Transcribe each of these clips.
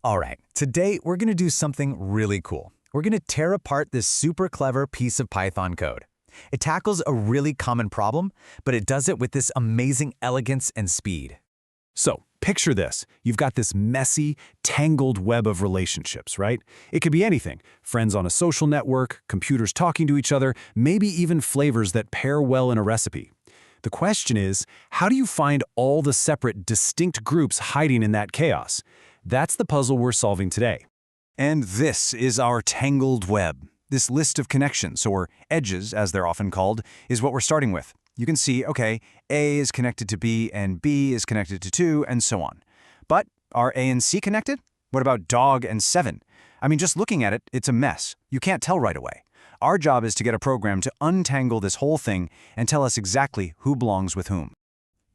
All right, today we're going to do something really cool. We're going to tear apart this super clever piece of Python code. It tackles a really common problem, but it does it with this amazing elegance and speed. So, picture this. You've got this messy, tangled web of relationships, right? It could be anything. Friends on a social network, computers talking to each other, maybe even flavors that pair well in a recipe. The question is, how do you find all the separate, distinct groups hiding in that chaos? That's the puzzle we're solving today. And this is our tangled web. This list of connections, or edges as they're often called, is what we're starting with. You can see, okay, A is connected to B and B is connected to 2 and so on. But are A and C connected? What about dog and 7? I mean, just looking at it, it's a mess. You can't tell right away. Our job is to get a program to untangle this whole thing and tell us exactly who belongs with whom.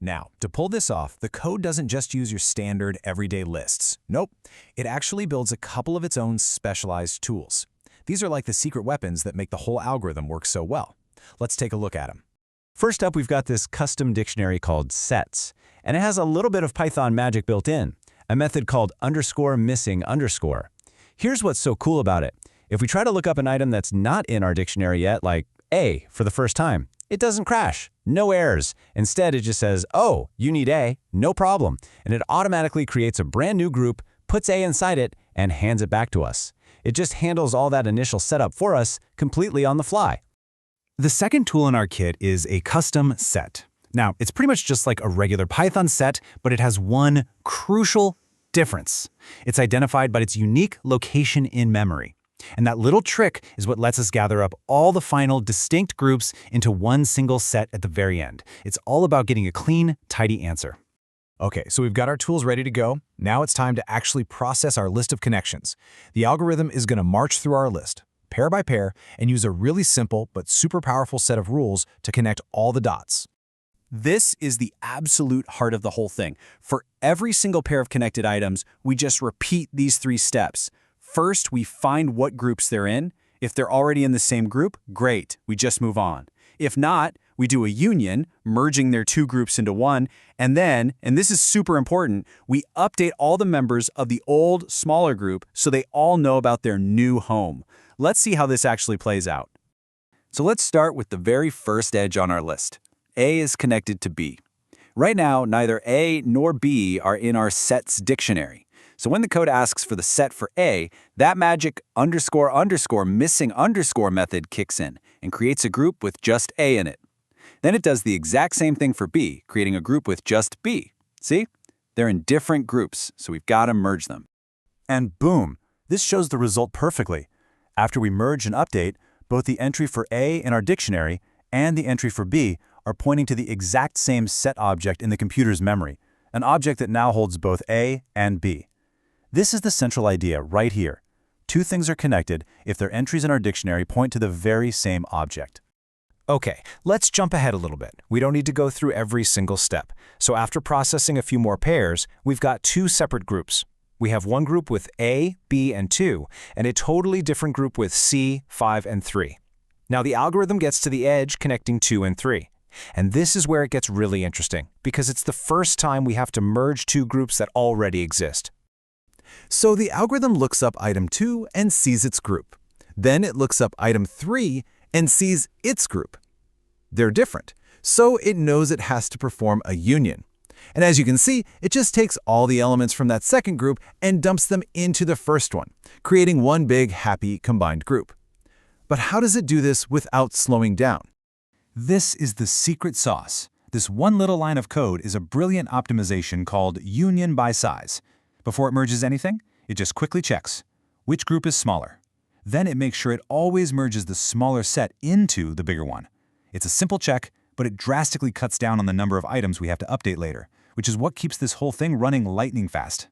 Now, to pull this off, the code doesn't just use your standard everyday lists. Nope, it actually builds a couple of its own specialized tools. These are like the secret weapons that make the whole algorithm work so well. Let's take a look at them. First up, we've got this custom dictionary called sets, and it has a little bit of Python magic built in, a method called _missing_. Here's what's so cool about it. If we try to look up an item that's not in our dictionary yet, like A, for the first time, it doesn't crash, no errors. Instead, it just says, oh, you need A, no problem. And it automatically creates a brand new group, puts A inside it, and hands it back to us. It just handles all that initial setup for us completely on the fly. The second tool in our kit is a custom set. Now, it's pretty much just like a regular Python set, but it has one crucial difference. It's identified by its unique location in memory. And that little trick is what lets us gather up all the final distinct groups into one single set at the very end. It's all about getting a clean, tidy answer. Okay, so we've got our tools ready to go. Now it's time to actually process our list of connections. The algorithm is going to march through our list, pair by pair, and use a really simple but super powerful set of rules to connect all the dots. This is the absolute heart of the whole thing. For every single pair of connected items, we just repeat these 3 steps. First, we find what groups they're in. If they're already in the same group, great, we just move on. If not, we do a union, merging their 2 groups into one, and then, and this is super important, we update all the members of the old, smaller group so they all know about their new home. Let's see how this actually plays out. So let's start with the very first edge on our list. A is connected to B. Right now, neither A nor B are in our sets dictionary. So when the code asks for the set for A, that magic __missing_ method kicks in and creates a group with just A in it. Then it does the exact same thing for B, creating a group with just B. See? They're in different groups, so we've got to merge them. And boom, this shows the result perfectly. After we merge and update, both the entry for A in our dictionary and the entry for B are pointing to the exact same set object in the computer's memory, an object that now holds both A and B. This is the central idea right here. 2 things are connected if their entries in our dictionary point to the very same object. Okay, let's jump ahead a little bit. We don't need to go through every single step. So after processing a few more pairs, we've got 2 separate groups. We have one group with A, B, and 2, and a totally different group with C, 5, and 3. Now the algorithm gets to the edge connecting 2 and 3. And this is where it gets really interesting, because it's the first time we have to merge 2 groups that already exist. So the algorithm looks up item 2 and sees its group. Then it looks up item 3 and sees its group. They're different, so it knows it has to perform a union. And as you can see, it just takes all the elements from that second group and dumps them into the first one, creating one big, happy, combined group. But how does it do this without slowing down? This is the secret sauce. This one little line of code is a brilliant optimization called union by size. Before it merges anything, it just quickly checks which group is smaller. Then it makes sure it always merges the smaller set into the bigger one. It's a simple check, but it drastically cuts down on the number of items we have to update later, which is what keeps this whole thing running lightning fast.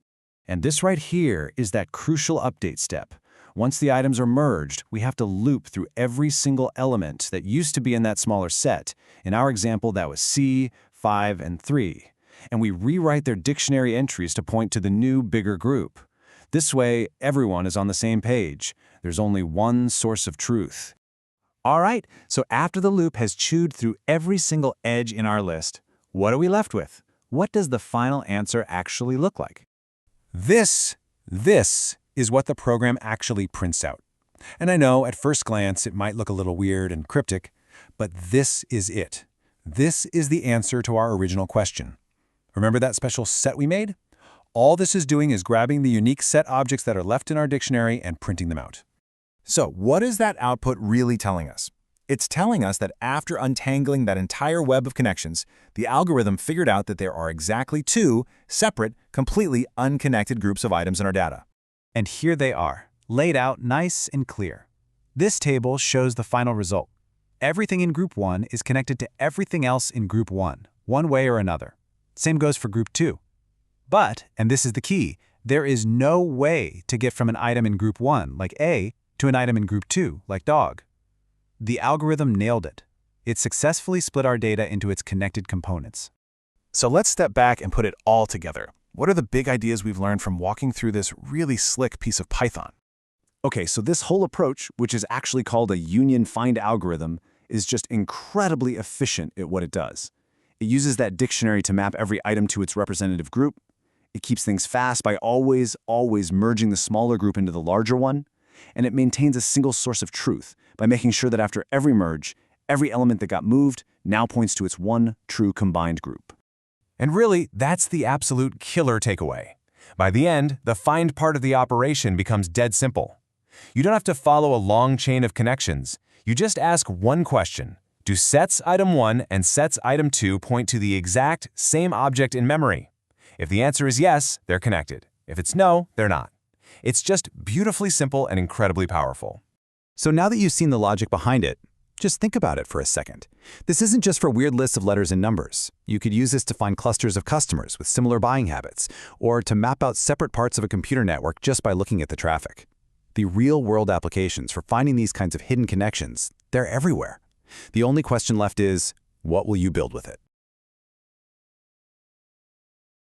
And this right here is that crucial update step. Once the items are merged, we have to loop through every single element that used to be in that smaller set. In our example, that was C, 5, and 3. And we rewrite their dictionary entries to point to the new, bigger group. This way, everyone is on the same page. There's only one source of truth. All right, so after the loop has chewed through every single edge in our list, what are we left with? What does the final answer actually look like? This This is what the program actually prints out. And I know at first glance it might look a little weird and cryptic, but this is it. This is the answer to our original question. Remember that special set we made? All this is doing is grabbing the unique set objects that are left in our dictionary and printing them out. So what is that output really telling us? It's telling us that after untangling that entire web of connections, the algorithm figured out that there are exactly two separate, completely unconnected groups of items in our data. And here they are, laid out nice and clear. This table shows the final result. Everything in Group 1 is connected to everything else in Group 1, one way or another. Same goes for Group 2. But, and this is the key, there is no way to get from an item in Group 1, like A, to an item in Group 2, like dog. The algorithm nailed it. It successfully split our data into its connected components. So let's step back and put it all together. What are the big ideas we've learned from walking through this really slick piece of Python? Okay, so this whole approach, which is actually called a union find algorithm, is just incredibly efficient at what it does. It uses that dictionary to map every item to its representative group. It keeps things fast by always merging the smaller group into the larger one. And it maintains a single source of truth by making sure that after every merge, every element that got moved now points to its one true combined group. And really, that's the absolute killer takeaway. By the end, the find part of the operation becomes dead simple. You don't have to follow a long chain of connections. You just ask one question. Do sets item 1 and sets item 2 point to the exact same object in memory? If the answer is yes, they're connected. If it's no, they're not. It's just beautifully simple and incredibly powerful. So now that you've seen the logic behind it, just think about it for a second. This isn't just for weird lists of letters and numbers. You could use this to find clusters of customers with similar buying habits, or to map out separate parts of a computer network just by looking at the traffic. The real-world applications for finding these kinds of hidden connections, they're everywhere. The only question left is, what will you build with it?